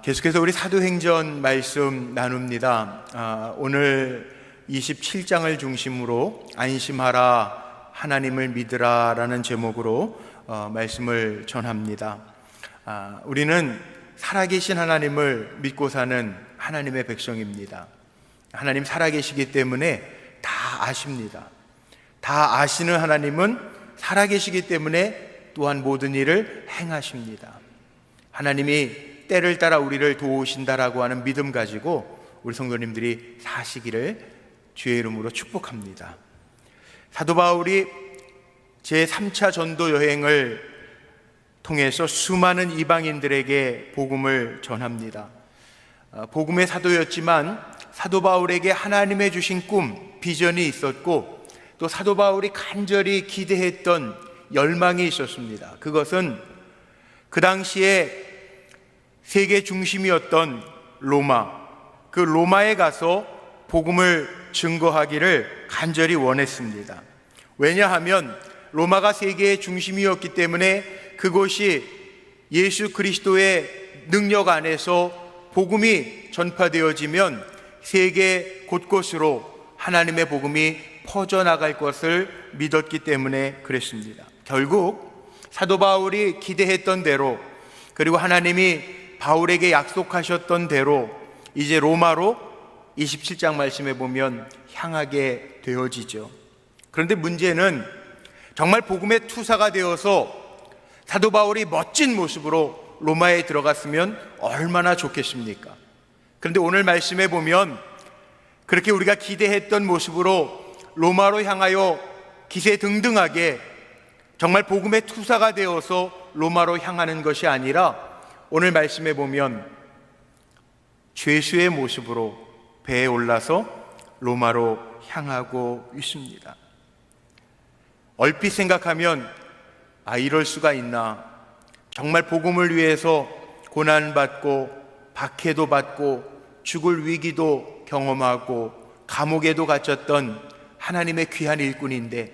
계속해서 우리 사도행전 말씀 나눕니다. 오늘 27장을 중심으로 안심하라, 하나님을 믿으라 라는 제목으로 말씀을 전합니다. 우리는 살아계신 하나님을 믿고 사는 하나님의 백성입니다. 하나님 살아계시기 때문에 다 아십니다. 다 아시는 하나님은 살아계시기 때문에 또한 모든 일을 행하십니다. 하나님이 때를 따라 우리를 도우신다라고 하는 믿음 가지고 우리 성도님들이 사시기를 주의 이름으로 축복합니다. 사도 바울이 제3차 전도 여행을 통해서 수많은 이방인들에게 복음을 전합니다. 복음의 사도였지만 사도 바울에게 하나님의 주신 꿈, 비전이 있었고 또 사도 바울이 간절히 기대했던 열망이 있었습니다. 그것은 그 당시에 세계 중심이었던 로마, 그 로마에 가서 복음을 증거하기를 간절히 원했습니다. 왜냐하면 로마가 세계의 중심이었기 때문에 그곳이 예수 그리스도의 능력 안에서 복음이 전파되어지면 세계 곳곳으로 하나님의 복음이 퍼져나갈 것을 믿었기 때문에 그랬습니다. 결국 사도 바울이 기대했던 대로, 그리고 하나님이 바울에게 약속하셨던 대로 이제 로마로 27장 말씀에 보면 향하게 되어지죠. 그런데 문제는 정말 복음의 투사가 되어서 사도 바울이 멋진 모습으로 로마에 들어갔으면 얼마나 좋겠습니까? 그런데 오늘 말씀에 보면 그렇게 우리가 기대했던 모습으로 로마로 향하여 기세등등하게 정말 복음의 투사가 되어서 로마로 향하는 것이 아니라 오늘 말씀에 보면 죄수의 모습으로 배에 올라서 로마로 향하고 있습니다. 얼핏 생각하면 이럴 수가 있나, 정말 복음을 위해서 고난받고 박해도 받고 죽을 위기도 경험하고 감옥에도 갇혔던 하나님의 귀한 일꾼인데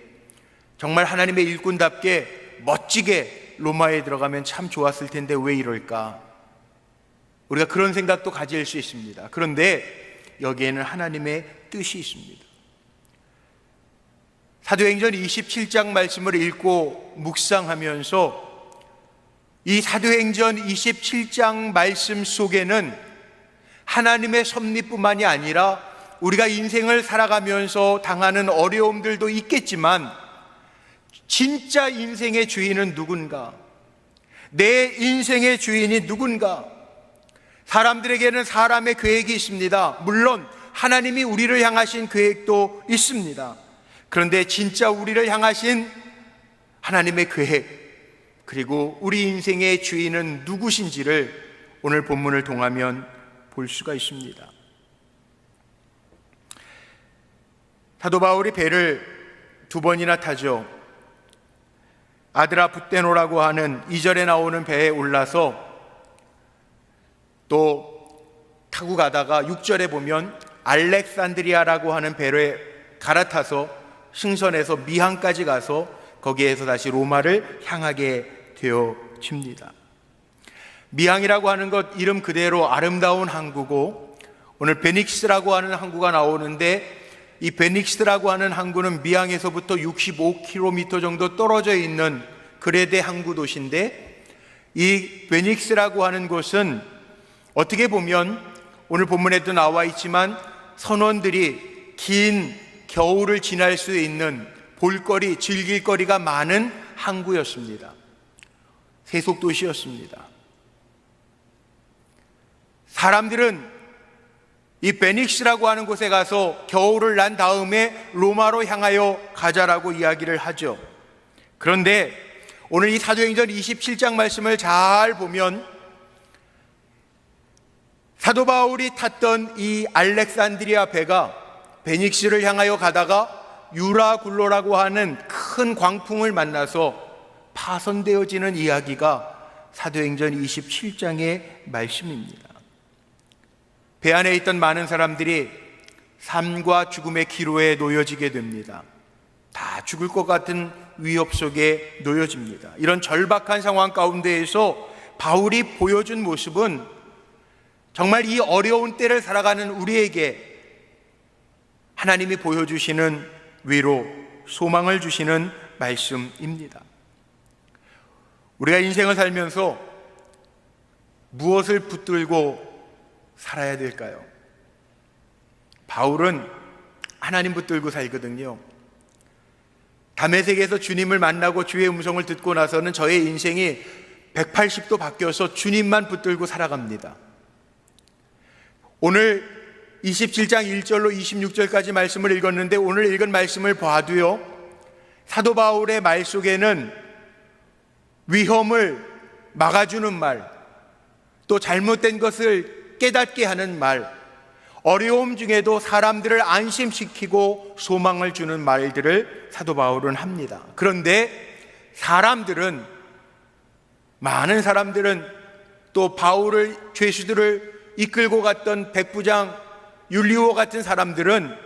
정말 하나님의 일꾼답게 멋지게 로마에 들어가면 참 좋았을 텐데 왜 이럴까? 우리가 그런 생각도 가질 수 있습니다. 그런데 여기에는 하나님의 뜻이 있습니다. 사도행전 27장 말씀을 읽고 묵상하면서 이 사도행전 27장 말씀 속에는 하나님의 섭리뿐만이 아니라 우리가 인생을 살아가면서 당하는 어려움들도 있겠지만 진짜 인생의 주인은 누군가? 내 인생의 주인이 누군가? 사람들에게는 사람의 계획이 있습니다. 물론 하나님이 우리를 향하신 계획도 있습니다. 그런데 진짜 우리를 향하신 하나님의 계획, 그리고 우리 인생의 주인은 누구신지를 오늘 본문을 통하면 볼 수가 있습니다. 사도 바울이 배를 2번이나 타죠. 아드라 붓데노라고 하는 2절에 나오는 배에 올라서 또 타고 가다가 6절에 보면 알렉산드리아라고 하는 배에 갈아타서 승선해서 미항까지 가서 거기에서 다시 로마를 향하게 되어집니다. 미항이라고 하는 것 이름 그대로 아름다운 항구고 오늘 베닉스라고 하는 항구가 나오는데 이 베닉스라고 하는 항구는 미항에서부터 65km 정도 떨어져 있는 그레데 항구 도시인데 이 베닉스라고 하는 곳은 어떻게 보면 오늘 본문에도 나와 있지만 선원들이 긴 겨울을 지날 수 있는 볼거리, 즐길 거리가 많은 항구였습니다. 세속 도시였습니다. 사람들은 이 베닉스라고 하는 곳에 가서 겨울을 난 다음에 로마로 향하여 가자라고 이야기를 하죠. 그런데 오늘 이 사도행전 27장 말씀을 잘 보면 사도 바울이 탔던 이 알렉산드리아 배가 베닉스를 향하여 가다가 유라굴로라고 하는 큰 광풍을 만나서 파손되어지는 이야기가 사도행전 27장의 말씀입니다. 배 안에 있던 많은 사람들이 삶과 죽음의 기로에 놓여지게 됩니다. 다 죽을 것 같은 위협 속에 놓여집니다. 이런 절박한 상황 가운데에서 바울이 보여준 모습은 정말 이 어려운 때를 살아가는 우리에게 하나님이 보여주시는 위로, 소망을 주시는 말씀입니다. 우리가 인생을 살면서 무엇을 붙들고 살아야 될까요? 바울은 하나님 붙들고 살거든요. 다메섹에서 주님을 만나고 주의 음성을 듣고 나서는 저의 인생이 180도 바뀌어서 주님만 붙들고 살아갑니다. 오늘 27장 1절로 26절까지 말씀을 읽었는데 오늘 읽은 말씀을 봐도요, 사도 바울의 말 속에는 위험을 막아주는 말, 또 잘못된 것을 깨닫게 하는 말, 어려움 중에도 사람들을 안심시키고 소망을 주는 말들을 사도 바울은 합니다. 그런데 많은 사람들은 또 바울을, 죄수들을 이끌고 갔던 백부장 율리오 같은 사람들은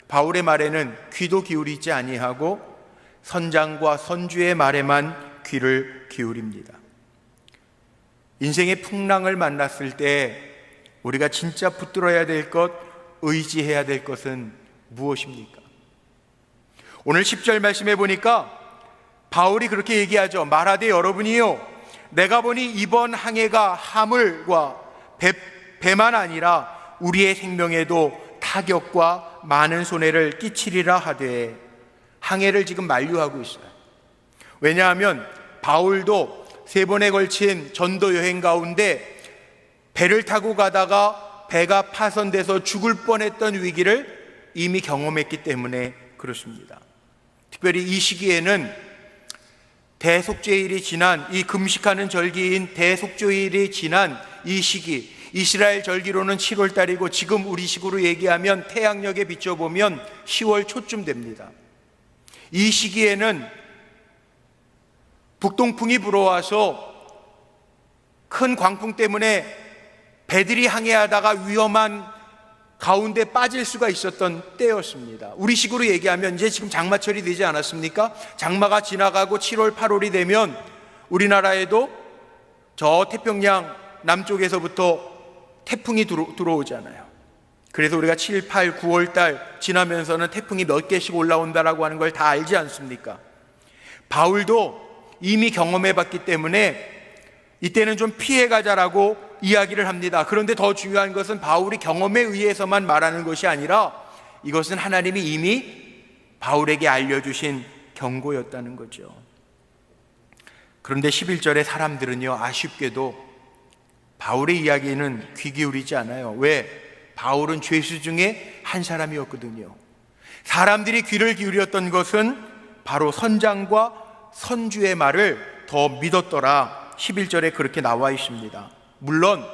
바울의 말에는 귀도 기울이지 아니하고 선장과 선주의 말에만 귀를 기울입니다. 인생의 풍랑을 만났을 때 우리가 진짜 붙들어야 될 것, 의지해야 될 것은 무엇입니까? 오늘 10절 말씀해 보니까 바울이 그렇게 얘기하죠. 말하되 여러분이요, 내가 보니 이번 항해가 화물과 배만 아니라 우리의 생명에도 타격과 많은 손해를 끼치리라 하되, 항해를 지금 만류하고 있어요. 왜냐하면 바울도 3번에 걸친 전도 여행 가운데 배를 타고 가다가 배가 파손돼서 죽을 뻔했던 위기를 이미 경험했기 때문에 그렇습니다. 특별히 이 시기에는 대속죄일이 지난, 이 금식하는 절기인 대속죄일이 지난 이 시기, 이스라엘 절기로는 7월 달이고 지금 우리식으로 얘기하면 태양력에 비춰보면 10월 초쯤 됩니다. 이 시기에는 북동풍이 불어와서 큰 광풍 때문에 배들이 항해하다가 위험한 가운데 빠질 수가 있었던 때였습니다. 우리식으로 얘기하면 이제 지금 장마철이 되지 않았습니까? 장마가 지나가고 7월, 8월이 되면 우리나라에도 저 태평양 남쪽에서부터 태풍이 들어오잖아요. 그래서 우리가 7, 8, 9월 달 지나면서는 태풍이 몇 개씩 올라온다라고 하는 걸 다 알지 않습니까? 바울도 이미 경험해봤기 때문에 이때는 좀 피해가자라고 이야기를 합니다. 그런데 더 중요한 것은 바울이 경험에 의해서만 말하는 것이 아니라 이것은 하나님이 이미 바울에게 알려주신 경고였다는 거죠. 그런데 11절에 사람들은요, 아쉽게도 바울의 이야기는 귀 기울이지 않아요. 왜? 바울은 죄수 중에 한 사람이었거든요. 사람들이 귀를 기울였던 것은 바로 선장과 선주의 말을 더 믿었더라. 11절에 그렇게 나와 있습니다. 물론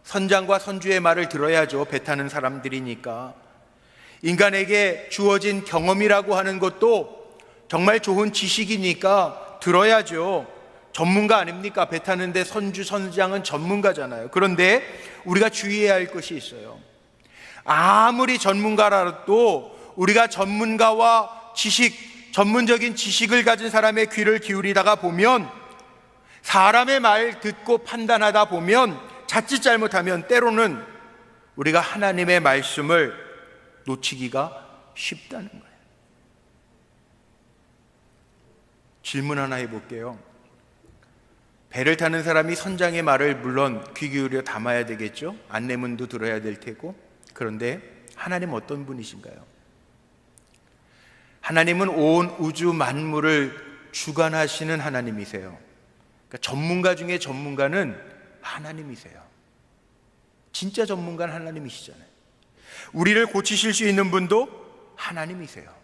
선장과 선주의 말을 들어야죠. 배 타는 사람들이니까. 인간에게 주어진 경험이라고 하는 것도 정말 좋은 지식이니까 들어야죠. 전문가 아닙니까? 배 타는데 선주, 선장은 전문가잖아요. 그런데 우리가 주의해야 할 것이 있어요. 아무리 전문가라도 우리가 전문가와 전문적인 지식을 가진 사람의 귀를 기울이다가 보면, 사람의 말 듣고 판단하다 보면 자칫 잘못하면 때로는 우리가 하나님의 말씀을 놓치기가 쉽다는 거예요. 질문 하나 해볼게요. 배를 타는 사람이 선장의 말을 물론 귀 기울여 담아야 되겠죠. 안내문도 들어야 될 테고. 그런데 하나님 어떤 분이신가요? 하나님은 온 우주 만물을 주관하시는 하나님이세요. 그러니까 전문가 중에 전문가는 하나님이세요. 진짜 전문가는 하나님이시잖아요. 우리를 고치실 수 있는 분도 하나님이세요.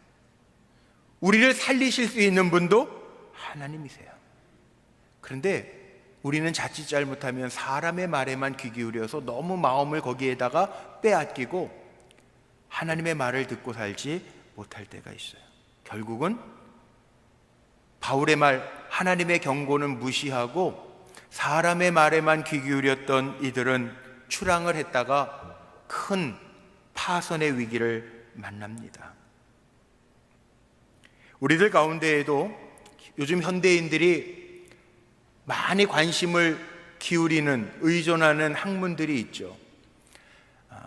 우리를 살리실 수 있는 분도 하나님이세요. 그런데 우리는 자칫 잘못하면 사람의 말에만 귀 기울여서 너무 마음을 거기에다가 빼앗기고 하나님의 말을 듣고 살지 못할 때가 있어요. 결국은 바울의 말, 하나님의 경고는 무시하고 사람의 말에만 귀 기울였던 이들은 출항을 했다가 큰 파선의 위기를 만납니다. 우리들 가운데에도 요즘 현대인들이 많이 관심을 기울이는, 의존하는 학문들이 있죠.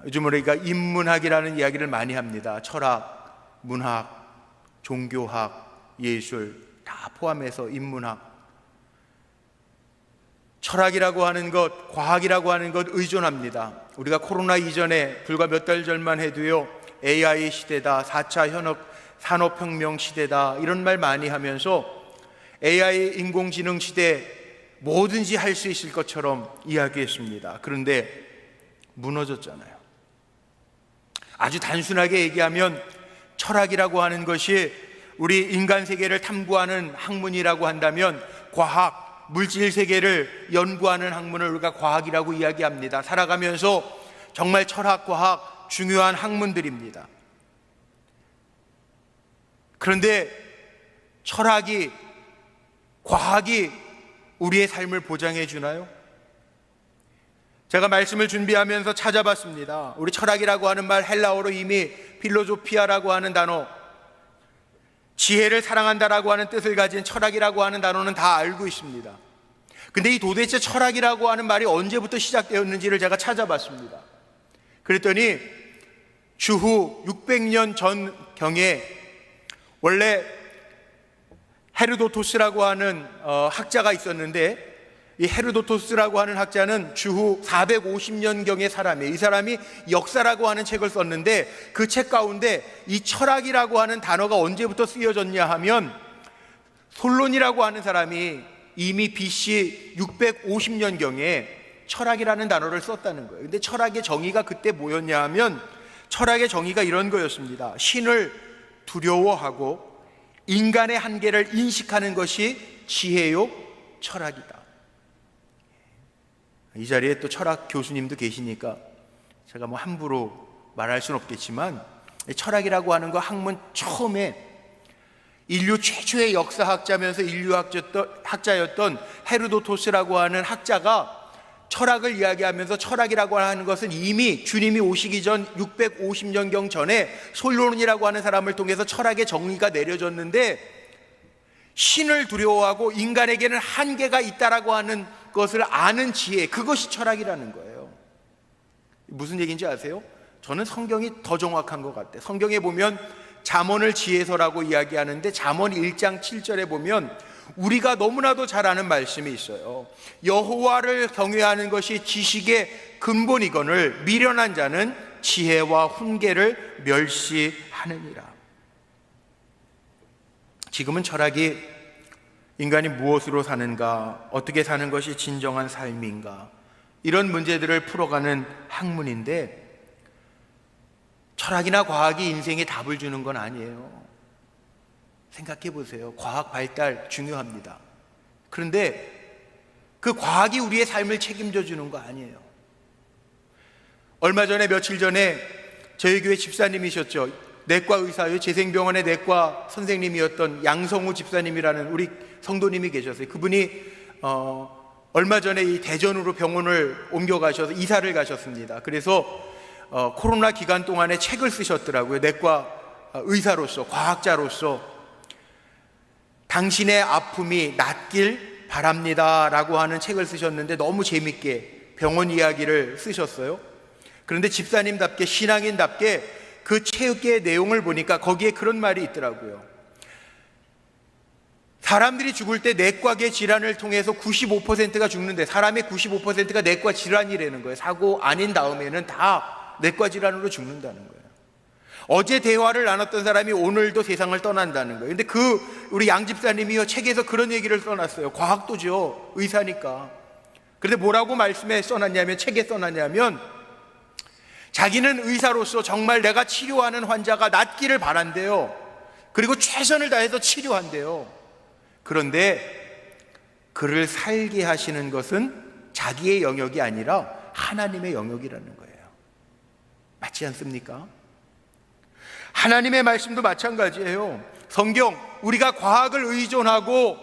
요즘 우리가 인문학이라는 이야기를 많이 합니다. 철학, 문학, 종교학, 예술 다 포함해서 인문학. 철학이라고 하는 것, 과학이라고 하는 것 의존합니다. 우리가 코로나 이전에 불과 몇 달 전만 해도요, AI 시대다, 4차 산업혁명 시대다, 이런 말 많이 하면서 AI 인공지능 시대 뭐든지 할 수 있을 것처럼 이야기했습니다. 그런데 무너졌잖아요. 아주 단순하게 얘기하면 철학이라고 하는 것이 우리 인간 세계를 탐구하는 학문이라고 한다면 과학, 물질 세계를 연구하는 학문을 우리가 과학이라고 이야기합니다. 살아가면서 정말 철학, 과학 중요한 학문들입니다. 그런데 철학이, 과학이 우리의 삶을 보장해 주나요? 제가 말씀을 준비하면서 찾아봤습니다. 우리 철학이라고 하는 말, 헬라어로 이미 필로조피아라고 하는 단어, 지혜를 사랑한다라고 하는 뜻을 가진 철학이라고 하는 단어는 다 알고 있습니다. 근데 이 도대체 철학이라고 하는 말이 언제부터 시작되었는지를 제가 찾아봤습니다. 그랬더니 주후 600년 전경에 원래 헤르도토스라고 하는 학자가 있었는데, 이 헤르도토스라고 하는 학자는 주후 450년경의 사람이에요. 이 사람이 역사라고 하는 책을 썼는데 그 책 가운데 이 철학이라고 하는 단어가 언제부터 쓰여졌냐 하면 솔론이라고 하는 사람이 이미 BC 650년경에 철학이라는 단어를 썼다는 거예요. 근데 철학의 정의가 그때 뭐였냐 하면 철학의 정의가 이런 거였습니다. 신을 두려워하고 인간의 한계를 인식하는 것이 지혜요 철학이다. 이 자리에 또 철학 교수님도 계시니까 제가 뭐 함부로 말할 수는 없겠지만, 철학이라고 하는 거 학문 처음에 인류 최초의 역사학자면서 인류학자였던 헤르도토스라고 하는 학자가 철학을 이야기하면서 철학이라고 하는 것은 이미 주님이 오시기 전 650년경 전에 솔론이라고 하는 사람을 통해서 철학의 정의가 내려졌는데, 신을 두려워하고 인간에게는 한계가 있다라고 하는 것을 아는 지혜, 그것이 철학이라는 거예요. 무슨 얘기인지 아세요? 저는 성경이 더 정확한 것 같아요. 성경에 보면 잠언을 지혜서라고 이야기하는데 잠언 1장 7절에 보면 우리가 너무나도 잘 아는 말씀이 있어요. 여호와를 경외하는 것이 지식의 근본이거늘 미련한 자는 지혜와 훈계를 멸시하느니라. 지금은 철학이 인간이 무엇으로 사는가, 어떻게 사는 것이 진정한 삶인가, 이런 문제들을 풀어가는 학문인데, 철학이나 과학이 인생에 답을 주는 건 아니에요. 생각해 보세요. 과학 발달 중요합니다. 그런데 그 과학이 우리의 삶을 책임져 주는 거 아니에요. 얼마 전에, 며칠 전에 저희 교회 집사님이셨죠. 내과 의사요, 재생병원의 내과 선생님이었던 양성우 집사님이라는 우리 성도님이 계셨어요. 그분이 얼마 전에 이 대전으로 병원을 옮겨가셔서 이사를 가셨습니다. 그래서 코로나 기간 동안에 책을 쓰셨더라고요. 내과 의사로서, 과학자로서 당신의 아픔이 낫길 바랍니다 라고 하는 책을 쓰셨는데 너무 재밌게 병원 이야기를 쓰셨어요. 그런데 집사님답게, 신앙인답게 그 책의 내용을 보니까 거기에 그런 말이 있더라고요. 사람들이 죽을 때 내과계 질환을 통해서 95%가 죽는데, 사람의 95%가 내과 질환이라는 거예요. 사고 아닌 다음에는 다 내과 질환으로 죽는다는 거예요. 어제 대화를 나눴던 사람이 오늘도 세상을 떠난다는 거예요. 근데 우리 양 집사님이요, 책에서 그런 얘기를 써놨어요. 과학도죠, 의사니까. 그런데 뭐라고 말씀에 써놨냐면, 책에 써놨냐면, 자기는 의사로서 정말 내가 치료하는 환자가 낫기를 바란대요. 그리고 최선을 다해서 치료한대요. 그런데 그를 살게 하시는 것은 자기의 영역이 아니라 하나님의 영역이라는 거예요. 맞지 않습니까? 하나님의 말씀도 마찬가지예요. 성경, 우리가 과학을 의존하고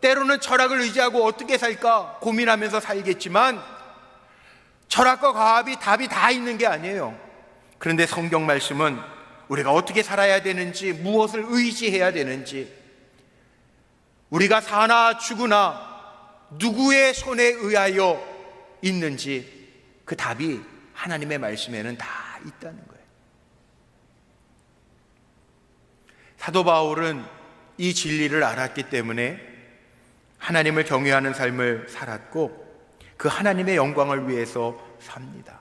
때로는 철학을 의지하고 어떻게 살까 고민하면서 살겠지만, 철학과 과학이 답이 다 있는 게 아니에요. 그런데 성경 말씀은 우리가 어떻게 살아야 되는지, 무엇을 의지해야 되는지, 우리가 사나 죽으나 누구의 손에 의하여 있는지 그 답이 하나님의 말씀에는 다 있다는 거예요. 사도 바울은 이 진리를 알았기 때문에 하나님을 경외하는 삶을 살았고 그 하나님의 영광을 위해서 삽니다.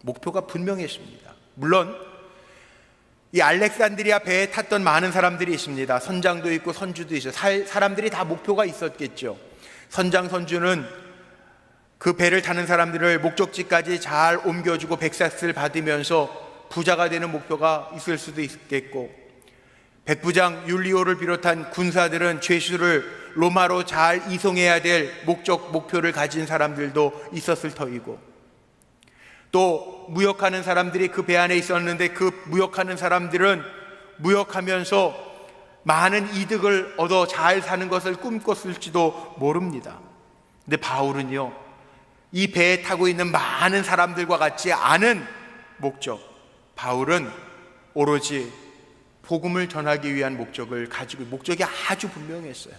목표가 분명했습니다. 물론 이 알렉산드리아 배에 탔던 많은 사람들이 있습니다. 선장도 있고 선주도 있어요. 사람들이 다 목표가 있었겠죠. 선장, 선주는 그 배를 타는 사람들을 목적지까지 잘 옮겨주고 백삭스를 받으면서 부자가 되는 목표가 있을 수도 있겠고, 백부장 율리오를 비롯한 군사들은 죄수를 로마로 잘 이송해야 될 목표를 가진 사람들도 있었을 터이고, 또 무역하는 사람들이 그 배 안에 있었는데 그 무역하는 사람들은 무역하면서 많은 이득을 얻어 잘 사는 것을 꿈꿨을지도 모릅니다. 근데 바울은요, 이 배에 타고 있는 많은 사람들과 같지 않은 목적, 바울은 오로지 복음을 전하기 위한 목적을 가지고, 목적이 아주 분명했어요.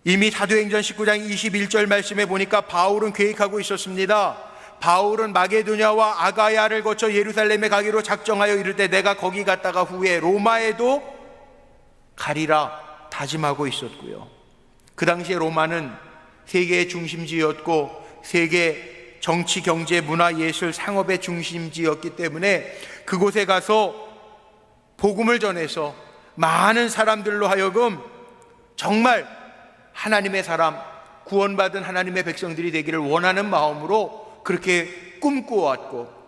이미 사도행전 19장 21절 말씀에 보니까 바울은 계획하고 있었습니다. 바울은 마게도냐와 아가야를 거쳐 예루살렘에 가기로 작정하여 이르되 내가 거기 갔다가 후에 로마에도 가리라 다짐하고 있었고요. 그 당시에 로마는 세계의 중심지였고 세계 정치, 경제, 문화, 예술, 상업의 중심지였기 때문에 그곳에 가서 복음을 전해서 많은 사람들로 하여금 정말 하나님의 사람, 구원받은 하나님의 백성들이 되기를 원하는 마음으로 그렇게 꿈꾸어왔고,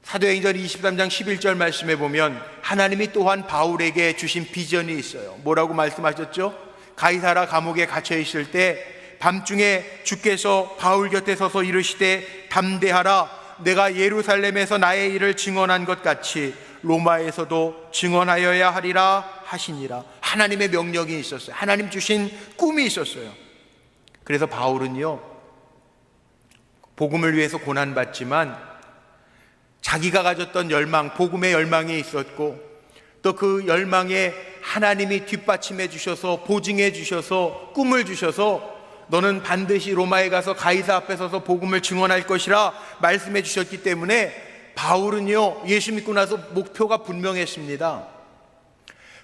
사도행전 23장 11절 말씀에 보면 하나님이 또한 바울에게 주신 비전이 있어요. 뭐라고 말씀하셨죠? 가이사라 감옥에 갇혀 있을 때 밤중에 주께서 바울 곁에 서서 이르시되 담대하라, 내가 예루살렘에서 나의 일을 증언한 것 같이 로마에서도 증언하여야 하리라 하시니라. 하나님의 명령이 있었어요. 하나님 주신 꿈이 있었어요. 그래서 바울은요, 복음을 위해서 고난받지만 자기가 가졌던 열망, 복음의 열망이 있었고, 또 그 열망에 하나님이 뒷받침해 주셔서, 보증해 주셔서, 꿈을 주셔서 너는 반드시 로마에 가서 가이사 앞에 서서 복음을 증언할 것이라 말씀해 주셨기 때문에 바울은요, 예수 믿고 나서 목표가 분명했습니다.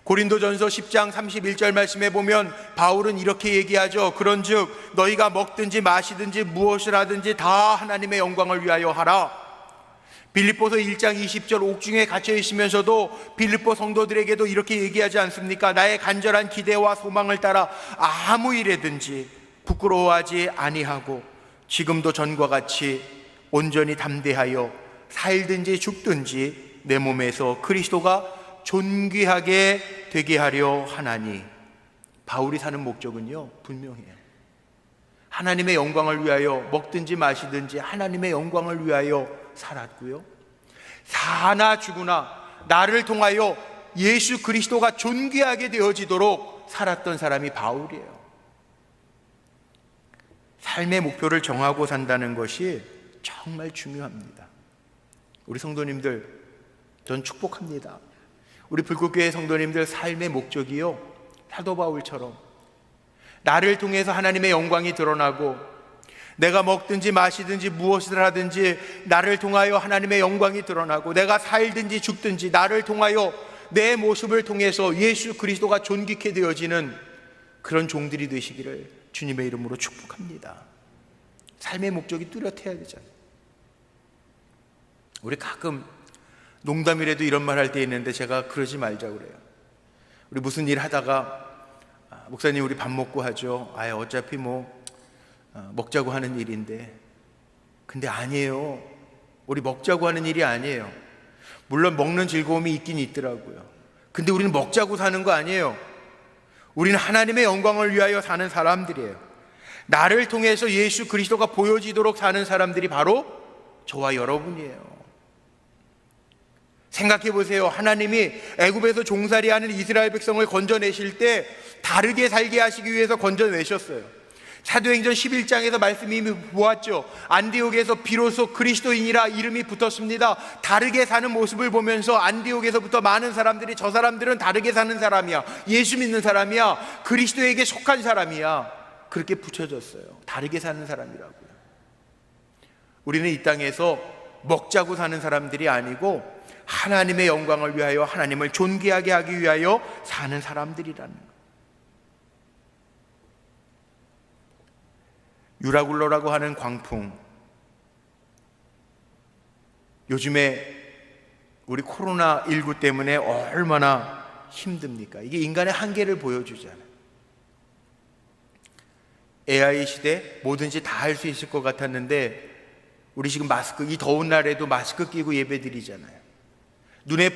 고린도전서 10장 31절 말씀에 보면 바울은 이렇게 얘기하죠. 그런즉 너희가 먹든지 마시든지 무엇을 하든지 다 하나님의 영광을 위하여 하라. 빌립보서 1장 20절 옥중에 갇혀 있으면서도 빌립보 성도들에게도 이렇게 얘기하지 않습니까? 나의 간절한 기대와 소망을 따라 아무 일에든지 부끄러워하지 아니하고 지금도 전과 같이 온전히 담대하여 살든지 죽든지 내 몸에서 그리스도가 존귀하게 되게 하려 하나니. 바울이 사는 목적은요, 분명해요. 하나님의 영광을 위하여 먹든지 마시든지 하나님의 영광을 위하여 살았고요, 사나 죽으나 나를 통하여 예수 그리스도가 존귀하게 되어지도록 살았던 사람이 바울이에요. 삶의 목표를 정하고 산다는 것이 정말 중요합니다. 우리 성도님들, 전 축복합니다. 우리 불국교회 성도님들 삶의 목적이요, 사도 바울처럼 나를 통해서 하나님의 영광이 드러나고, 내가 먹든지 마시든지 무엇을 하든지 나를 통하여 하나님의 영광이 드러나고, 내가 살든지 죽든지 나를 통하여 내 모습을 통해서 예수 그리스도가 존귀케 되어지는 그런 종들이 되시기를 주님의 이름으로 축복합니다. 삶의 목적이 뚜렷해야 되잖아요. 우리 가끔 농담이라도 이런 말 할 때 있는데 제가 그러지 말자고 그래요. 우리 무슨 일 하다가 목사님 우리 밥 먹고 하죠. 어차피 먹자고 하는 일인데. 근데 아니에요. 우리 먹자고 하는 일이 아니에요. 물론 먹는 즐거움이 있긴 있더라고요. 근데 우리는 먹자고 사는 거 아니에요. 우리는 하나님의 영광을 위하여 사는 사람들이에요. 나를 통해서 예수 그리스도가 보여지도록 사는 사람들이 바로 저와 여러분이에요. 생각해 보세요. 하나님이 애굽에서 종살이하는 이스라엘 백성을 건져내실 때 다르게 살게 하시기 위해서 건져내셨어요. 사도행전 11장에서 말씀이 이미 보았죠. 안디옥에서 비로소 그리스도인이라 이름이 붙었습니다. 다르게 사는 모습을 보면서 안디옥에서부터 많은 사람들이 저 사람들은 다르게 사는 사람이야, 예수 믿는 사람이야, 그리스도에게 속한 사람이야, 그렇게 붙여졌어요. 다르게 사는 사람이라고요. 우리는 이 땅에서 먹자고 사는 사람들이 아니고 하나님의 영광을 위하여, 하나님을 존귀하게 하기 위하여 사는 사람들이라는 거예요. 유라굴로라고 하는 광풍, 요즘에 우리 코로나19 때문에 얼마나 힘듭니까? 이게 인간의 한계를 보여주잖아요. AI 시대 뭐든지 다 할 수 있을 것 같았는데 우리 지금 마스크, 이 더운 날에도 마스크 끼고 예배 드리잖아요. 눈에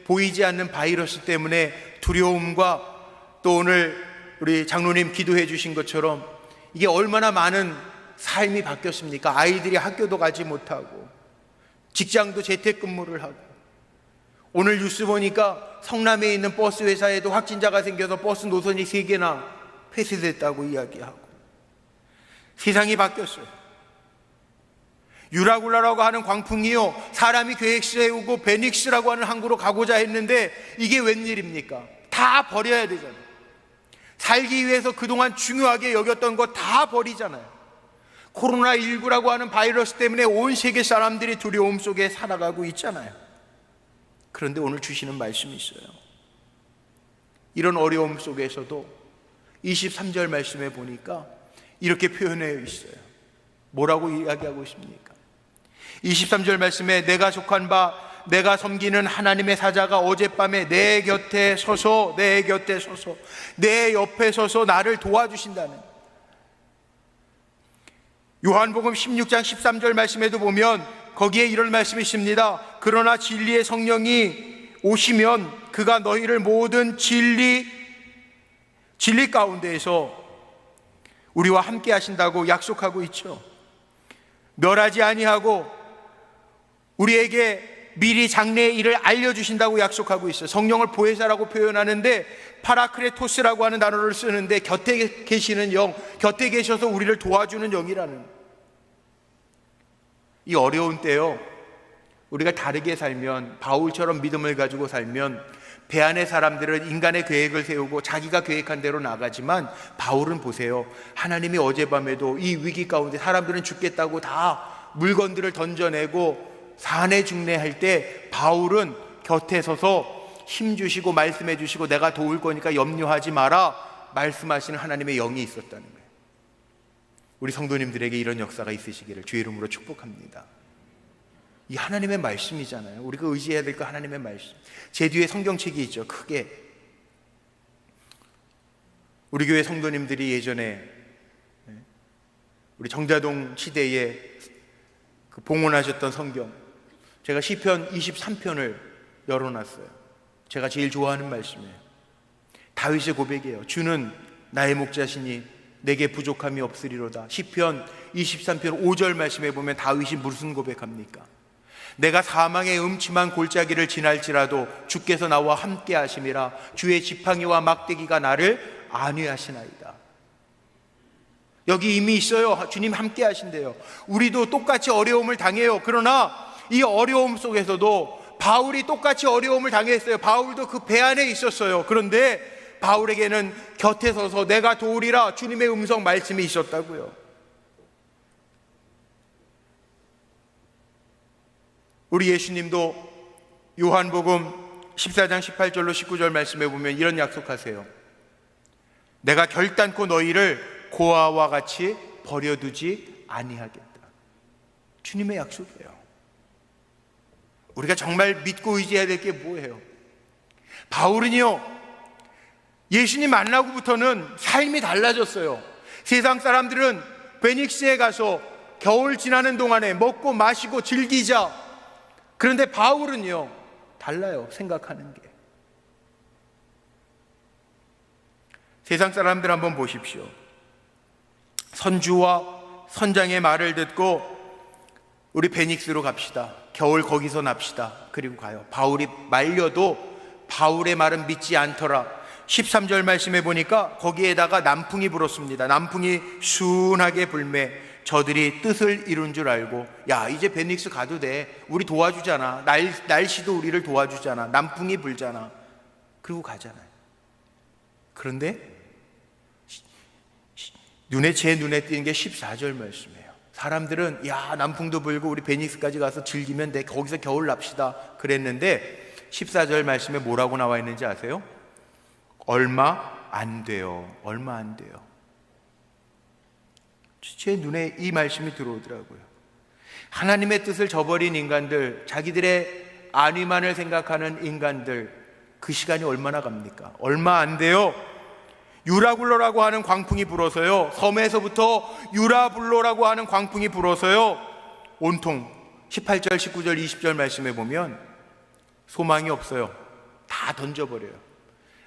보이지 않는 바이러스 때문에 두려움과 또 오늘 우리 장로님 기도해 주신 것처럼 이게 얼마나 많은 삶이 바뀌었습니까? 아이들이 학교도 가지 못하고 직장도 재택근무를 하고, 오늘 뉴스 보니까 성남에 있는 버스 회사에도 확진자가 생겨서 버스 노선이 3개나 폐쇄됐다고 이야기하고, 세상이 바뀌었어요. 유라굴라라고 하는 광풍이요, 사람이 계획 세우고 베닉스라고 하는 항구로 가고자 했는데 이게 웬일입니까? 다 버려야 되잖아요. 살기 위해서 그동안 중요하게 여겼던 거 다 버리잖아요. 코로나19라고 하는 바이러스 때문에 온 세계 사람들이 두려움 속에 살아가고 있잖아요. 그런데 오늘 주시는 말씀이 있어요. 이런 어려움 속에서도 23절 말씀에 보니까 이렇게 표현되어 있어요. 뭐라고 이야기하고 있습니까? 23절 말씀에 내가 속한 바, 내가 섬기는 하나님의 사자가 어젯밤에 내 곁에 서서 내 옆에 서서 나를 도와주신다는, 요한복음 16장 13절 말씀에도 보면 거기에 이런 말씀이 있습니다. 그러나 진리의 성령이 오시면 그가 너희를 모든 진리 가운데에서 우리와 함께 하신다고 약속하고 있죠. 멸하지 아니하고 우리에게 미리 장래의 일을 알려주신다고 약속하고 있어요. 성령을 보혜사라고 표현하는데 파라크레토스라고 하는 단어를 쓰는데 곁에 계시는 영, 곁에 계셔서 우리를 도와주는 영이라는, 이 어려운 때요, 우리가 다르게 살면, 바울처럼 믿음을 가지고 살면 배 안의 사람들은 인간의 계획을 세우고 자기가 계획한 대로 나가지만, 바울은 보세요, 하나님이 어젯밤에도 이 위기 가운데 사람들은 죽겠다고 다 물건들을 던져내고 산에 중례할 때 바울은 곁에 서서 힘 주시고 말씀해 주시고 내가 도울 거니까 염려하지 마라 말씀하시는 하나님의 영이 있었다는 거예요. 우리 성도님들에게 이런 역사가 있으시기를 주의 이름으로 축복합니다. 이 하나님의 말씀이잖아요. 우리가 의지해야 될 거 하나님의 말씀. 제 뒤에 성경책이 있죠, 크게. 우리 교회 성도님들이 예전에 우리 정자동 시대에 그 봉헌하셨던 성경, 제가 시편 23편을 열어놨어요. 제가 제일 좋아하는 말씀이에요. 다윗의 고백이에요. 주는 나의 목자시니 내게 부족함이 없으리로다. 시편 23편 5절 말씀에 보면 다윗이 무슨 고백합니까? 내가 사망의 음침한 골짜기를 지날지라도 주께서 나와 함께 하심이라. 주의 지팡이와 막대기가 나를 안위하시나이다. 여기 이미 있어요. 주님 함께 하신대요. 우리도 똑같이 어려움을 당해요. 그러나 이 어려움 속에서도 바울이 똑같이 어려움을 당했어요. 바울도 그 배 안에 있었어요. 그런데 바울에게는 곁에 서서 내가 도우리라 주님의 음성 말씀이 있었다고요. 우리 예수님도 요한복음 14장 18절로 19절 말씀에 보면 이런 약속하세요. 내가 결단코 너희를 고아와 같이 버려두지 아니하겠다. 주님의 약속이에요. 우리가 정말 믿고 의지해야 될 게 뭐예요? 바울은요, 예수님 만나고부터는 삶이 달라졌어요. 세상 사람들은 베닉스에 가서 겨울 지나는 동안에 먹고 마시고 즐기자. 그런데 바울은요, 달라요. 생각하는 게. 세상 사람들 한번 보십시오. 선주와 선장의 말을 듣고 우리 베닉스로 갑시다. 겨울 거기서 납시다. 그리고 가요. 바울이 말려도 바울의 말은 믿지 않더라. 13절 말씀에 보니까 거기에다가 남풍이 불었습니다. 남풍이 순하게 불매 저들이 뜻을 이룬 줄 알고, 야, 이제 베닉스 가도 돼. 우리 도와주잖아. 날씨도 우리를 도와주잖아. 남풍이 불잖아. 그리고 가잖아요. 그런데 제 눈에 띄는 게 14절 말씀이에요. 사람들은 야, 남풍도 불고 우리 베니스까지 가서 즐기면 돼, 거기서 겨울 납시다 그랬는데 14절 말씀에 뭐라고 나와 있는지 아세요? 얼마 안 돼요. 얼마 안 돼요. 제 눈에 이 말씀이 들어오더라고요. 하나님의 뜻을 저버린 인간들, 자기들의 안위만을 생각하는 인간들, 그 시간이 얼마나 갑니까? 얼마 안 돼요. 유라굴로라고 하는 광풍이 불어서요, 섬에서부터 유라불로라고 하는 광풍이 불어서요, 온통 18절, 19절, 20절 말씀에 보면 소망이 없어요. 다 던져버려요.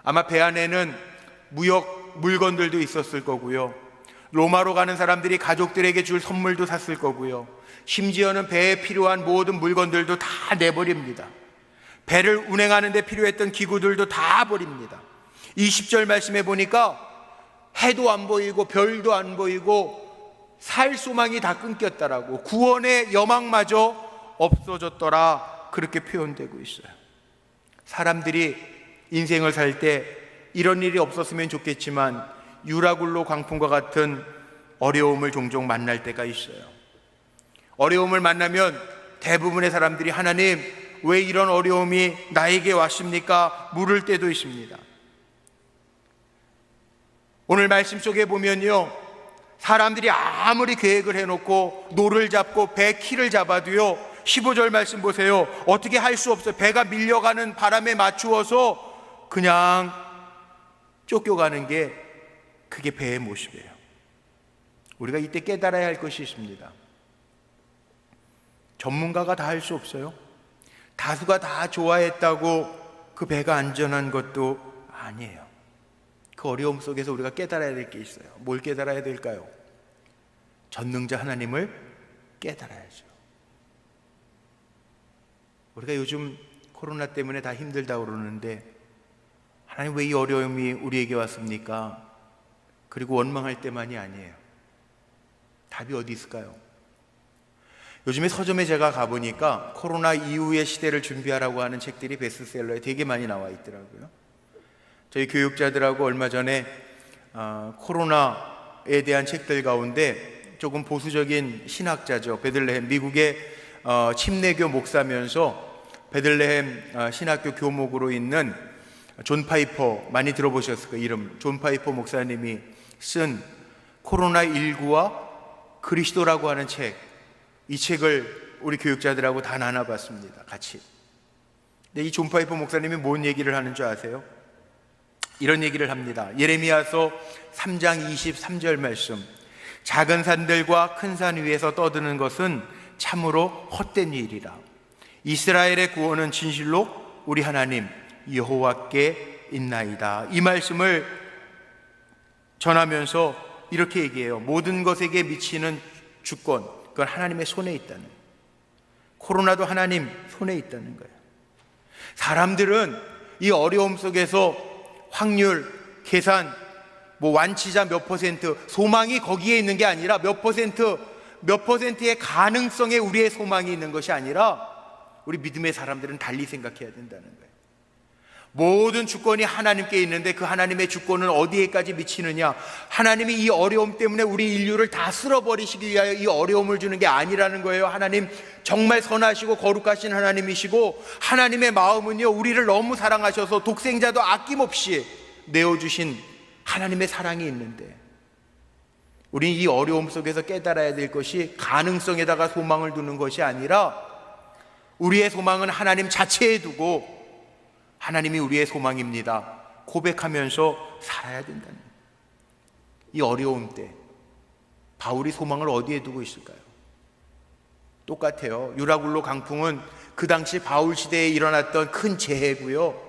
아마 배 안에는 무역 물건들도 있었을 거고요, 로마로 가는 사람들이 가족들에게 줄 선물도 샀을 거고요, 심지어는 배에 필요한 모든 물건들도 다 내버립니다. 배를 운행하는 데 필요했던 기구들도 다 버립니다. 20절 말씀에 보니까 해도 안 보이고 별도 안 보이고 살 소망이 다 끊겼다라고, 구원의 여망마저 없어졌더라, 그렇게 표현되고 있어요. 사람들이 인생을 살 때 이런 일이 없었으면 좋겠지만 유라굴로 광풍과 같은 어려움을 종종 만날 때가 있어요. 어려움을 만나면 대부분의 사람들이 하나님, 왜 이런 어려움이 나에게 왔습니까? 물을 때도 있습니다. 오늘 말씀 속에 보면요, 사람들이 아무리 계획을 해놓고 노를 잡고 배 키를 잡아도요, 15절 말씀 보세요. 어떻게 할 수 없어요. 배가 밀려가는 바람에 맞추어서 그냥 쫓겨가는 게, 그게 배의 모습이에요. 우리가 이때 깨달아야 할 것이 있습니다. 전문가가 다 할 수 없어요. 다수가 다 좋아했다고 그 배가 안전한 것도 아니에요. 그 어려움 속에서 우리가 깨달아야 될 게 있어요. 뭘 깨달아야 될까요? 전능자 하나님을 깨달아야죠. 우리가 요즘 코로나 때문에 다 힘들다고 그러는데, 하나님 왜 이 어려움이 우리에게 왔습니까? 그리고 원망할 때만이 아니에요. 답이 어디 있을까요? 요즘에 서점에 제가 가보니까 코로나 이후의 시대를 준비하라고 하는 책들이 베스트셀러에 되게 많이 나와 있더라고요. 저희 교육자들하고 얼마 전에 코로나에 대한 책들 가운데 조금 보수적인 신학자죠, 베들레헴, 미국의 침례교 목사면서 베들레헴 신학교 교목으로 있는 존 파이퍼, 많이 들어보셨을 거예요. 이름 존 파이퍼 목사님이 쓴 코로나19와 그리스도라고 하는 책, 이 책을 우리 교육자들하고 다 나눠봤습니다, 같이. 근데 이 존 파이퍼 목사님이 뭔 얘기를 하는 줄 아세요? 이런 얘기를 합니다. 예레미야서 3장 23절 말씀, 작은 산들과 큰 산 위에서 떠드는 것은 참으로 헛된 일이라. 이스라엘의 구원은 진실로 우리 하나님 여호와께 있나이다. 이 말씀을 전하면서 이렇게 얘기해요. 모든 것에게 미치는 주권, 그건 하나님의 손에 있다는 거예요. 코로나도 하나님 손에 있다는 거예요. 사람들은 이 어려움 속에서 확률, 계산, 완치자 몇 퍼센트, 소망이 거기에 있는 게 아니라 몇 퍼센트의 가능성에 우리의 소망이 있는 것이 아니라, 우리 믿음의 사람들은 달리 생각해야 된다는 거예요. 모든 주권이 하나님께 있는데 그 하나님의 주권은 어디에까지 미치느냐? 하나님이 이 어려움 때문에 우리 인류를 다 쓸어버리시기 위하여 이 어려움을 주는 게 아니라는 거예요. 하나님 정말 선하시고 거룩하신 하나님이시고, 하나님의 마음은요, 우리를 너무 사랑하셔서 독생자도 아낌없이 내어주신 하나님의 사랑이 있는데, 우리는 이 어려움 속에서 깨달아야 될 것이 가능성에다가 소망을 두는 것이 아니라 우리의 소망은 하나님 자체에 두고 하나님이 우리의 소망입니다 고백하면서 살아야 된다는, 이 어려움 때 바울이 소망을 어디에 두고 있을까요? 똑같아요. 유라굴로 강풍은 그 당시 바울 시대에 일어났던 큰 재해고요,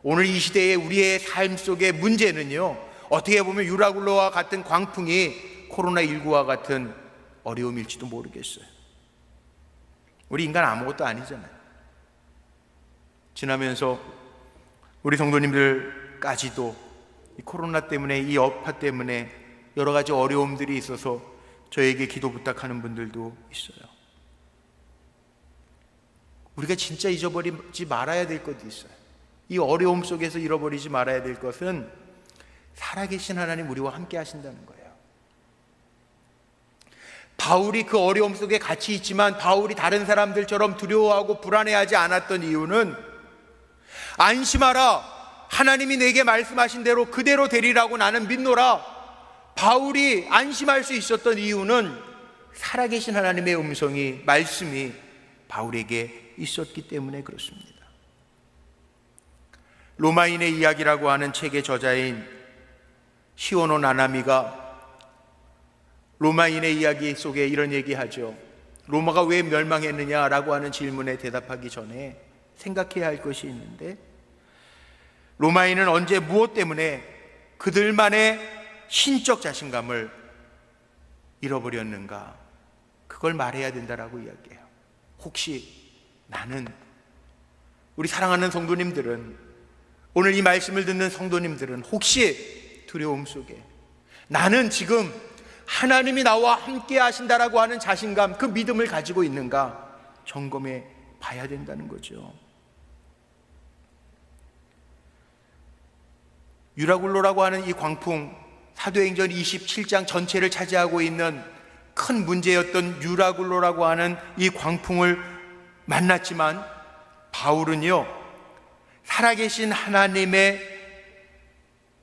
오늘 이 시대에 우리의 삶 속의 문제는요, 어떻게 보면 유라굴로와 같은 광풍이 코로나19와 같은 어려움일지도 모르겠어요. 우리 인간 아무것도 아니잖아요. 지나면서 우리 성도님들까지도 이 코로나 때문에, 이 여파 때문에 여러 가지 어려움들이 있어서 저에게 기도 부탁하는 분들도 있어요. 우리가 진짜 잊어버리지 말아야 될 것도 있어요. 이 어려움 속에서 잃어버리지 말아야 될 것은 살아계신 하나님 우리와 함께 하신다는 거예요. 바울이 그 어려움 속에 같이 있지만 바울이 다른 사람들처럼 두려워하고 불안해하지 않았던 이유는 안심하라, 하나님이 내게 말씀하신 대로 그대로 되리라고 나는 믿노라. 바울이 안심할 수 있었던 이유는 살아계신 하나님의 음성이, 말씀이 바울에게 있었기 때문에 그렇습니다. 로마인의 이야기라고 하는 책의 저자인 시오노 나나미가 로마인의 이야기 속에 이런 얘기하죠. 로마가 왜 멸망했느냐라고 하는 질문에 대답하기 전에 생각해야 할 것이 있는데, 로마인은 언제 무엇 때문에 그들만의 신적 자신감을 잃어버렸는가, 그걸 말해야 된다라고 이야기해요. 혹시 나는, 우리 사랑하는 성도님들은, 오늘 이 말씀을 듣는 성도님들은 혹시 두려움 속에 나는 지금 하나님이 나와 함께 하신다라고 하는 자신감, 그 믿음을 가지고 있는가 점검해 봐야 된다는 거죠. 유라굴로라고 하는 이 광풍, 사도행전 27장 전체를 차지하고 있는 큰 문제였던 유라굴로라고 하는 이 광풍을 만났지만 바울은요, 살아계신 하나님의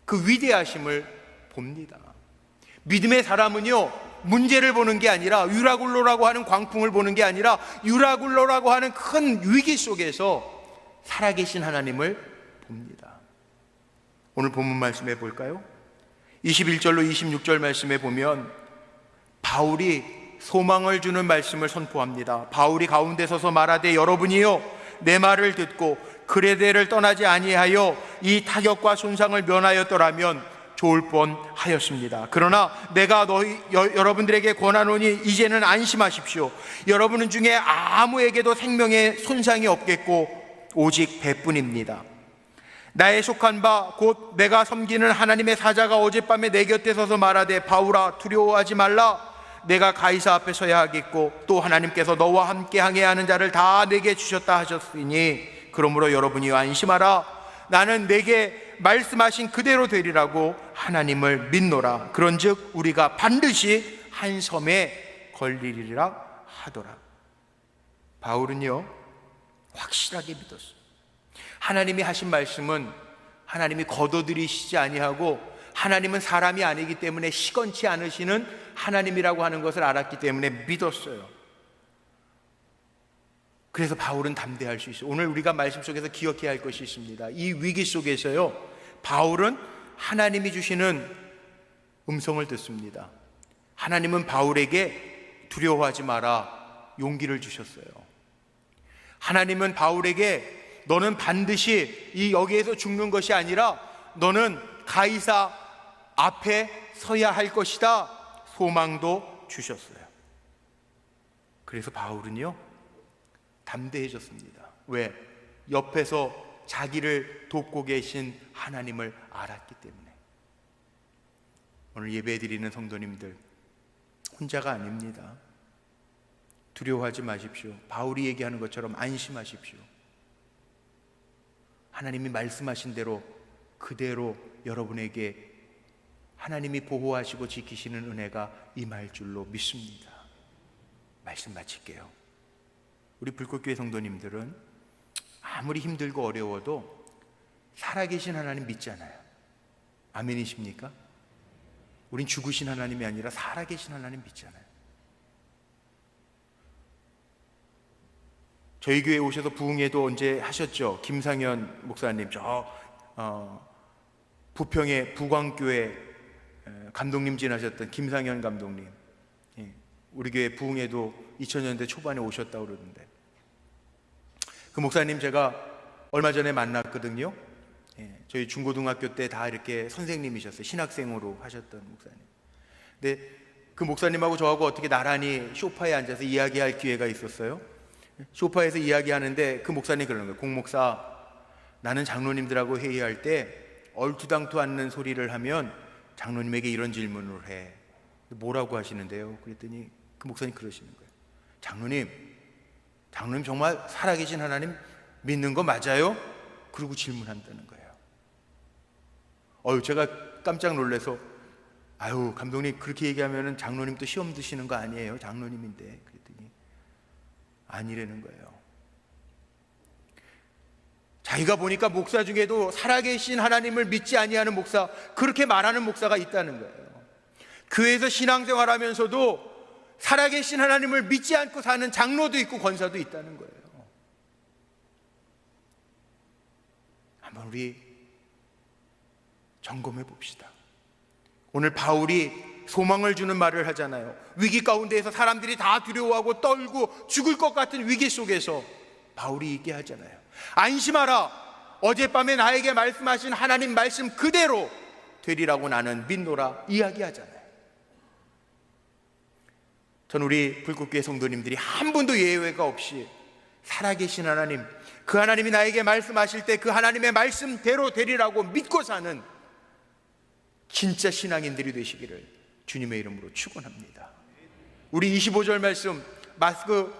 그 위대하심을 봅니다. 믿음의 사람은요, 문제를 보는 게 아니라, 유라굴로라고 하는 광풍을 보는 게 아니라 유라굴로라고 하는 큰 위기 속에서 살아계신 하나님을 봅니다. 오늘 본문 말씀해 볼까요? 21절로 26절 말씀에 보면 바울이 소망을 주는 말씀을 선포합니다. 바울이 가운데 서서 말하되, 여러분이요 내 말을 듣고 그레데를 떠나지 아니하여 이 타격과 손상을 면하였더라면 좋을 뻔하였습니다. 그러나 내가 여러분들에게 권하노니 이제는 안심하십시오. 여러분 중에 아무에게도 생명에 손상이 없겠고 오직 배뿐입니다. 나의 속한 바 곧 내가 섬기는 하나님의 사자가 어젯밤에 내 곁에 서서 말하되, 바울아 두려워하지 말라. 내가 가이사 앞에 서야 하겠고 또 하나님께서 너와 함께 항해야 하는 자를 다 내게 주셨다 하셨으니 그러므로 여러분이 안심하라. 나는 내게 말씀하신 그대로 되리라고 하나님을 믿노라. 그런즉 우리가 반드시 한 섬에 걸리리라 하더라. 바울은요, 확실하게 믿었어요. 하나님이 하신 말씀은 하나님이 거둬들이시지 아니하고, 하나님은 사람이 아니기 때문에 시건치 않으시는 하나님이라고 하는 것을 알았기 때문에 믿었어요. 그래서 바울은 담대할 수 있어요. 오늘 우리가 말씀 속에서 기억해야 할 것이 있습니다. 이 위기 속에서요, 바울은 하나님이 주시는 음성을 듣습니다. 하나님은 바울에게 두려워하지 마라 용기를 주셨어요. 하나님은 바울에게 너는 반드시 이 여기에서 죽는 것이 아니라 너는 가이사 앞에 서야 할 것이다 소망도 주셨어요. 그래서 바울은요 담대해졌습니다. 왜? 옆에서 자기를 돕고 계신 하나님을 알았기 때문에. 오늘 예배드리는 성도님들, 혼자가 아닙니다. 두려워하지 마십시오. 바울이 얘기하는 것처럼 안심하십시오. 하나님이 말씀하신 대로 그대로 여러분에게 하나님이 보호하시고 지키시는 은혜가 임할 줄로 믿습니다. 말씀 마칠게요. 우리 불꽃교회 성도님들은 아무리 힘들고 어려워도 살아계신 하나님 믿잖아요. 아멘이십니까? 우린 죽으신 하나님이 아니라 살아계신 하나님 믿잖아요. 저희 교회에 오셔서 부흥회도 언제 하셨죠? 김상현 목사님, 부평의 부광교회 감독님 지나셨던 김상현 감독님, 우리 교회 부흥회도 2000년대 초반에 오셨다고 그러는데, 그 목사님 제가 얼마 전에 만났거든요. 저희 중고등학교 때 다 이렇게 선생님이셨어요. 신학생으로 하셨던 목사님. 근데 그 목사님하고 저하고 어떻게 나란히 소파에 앉아서 이야기할 기회가 있었어요. 소파에서 이야기하는데 그 목사님이 그러는 거예요. 공 목사, 나는 장로님들하고 회의할 때 얼투당투 않는 소리를 하면 장로님에게 이런 질문을 해. 뭐라고 하시는데요? 그랬더니 그 목사님 그러시는 거예요. 장로님 정말 살아계신 하나님 믿는 거 맞아요? 그러고 질문한다는 거예요. 제가 깜짝 놀라서 아유, 감독님 그렇게 얘기하면 장로님 또 시험 드시는 거 아니에요? 장로님인데. 그랬더니 아니라는 거예요. 자기가 보니까 목사 중에도 살아계신 하나님을 믿지 아니하는 목사, 그렇게 말하는 목사가 있다는 거예요. 교회에서 신앙생활하면서도 살아계신 하나님을 믿지 않고 사는 장로도 있고 권사도 있다는 거예요. 한번 우리 점검해 봅시다. 오늘 바울이 소망을 주는 말을 하잖아요. 위기 가운데에서 사람들이 다 두려워하고 떨고 죽을 것 같은 위기 속에서 바울이 얘기하잖아요. 안심하라, 어젯밤에 나에게 말씀하신 하나님 말씀 그대로 되리라고 나는 믿노라 이야기하잖아요. 전 우리 불꽃교회 성도님들이 한 분도 예외가 없이 살아계신 하나님, 그 하나님이 나에게 말씀하실 때 그 하나님의 말씀대로 되리라고 믿고 사는 진짜 신앙인들이 되시기를 주님의 이름으로 축원합니다. 우리 25절 말씀, 마스크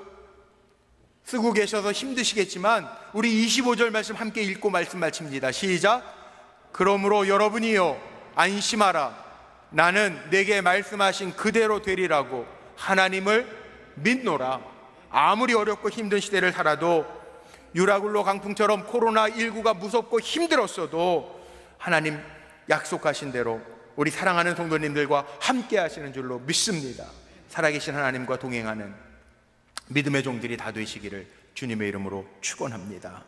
쓰고 계셔서 힘드시겠지만 우리 25절 말씀 함께 읽고 말씀 마칩니다. 시작. 그러므로 여러분이요 안심하라, 나는 내게 말씀하신 그대로 되리라고 하나님을 믿노라. 아무리 어렵고 힘든 시대를 살아도 유라굴로 강풍처럼 코로나19가 무섭고 힘들었어도 하나님 약속하신 대로 우리 사랑하는 성도님들과 함께 하시는 줄로 믿습니다. 살아계신 하나님과 동행하는 믿음의 종들이 다 되시기를 주님의 이름으로 축원합니다.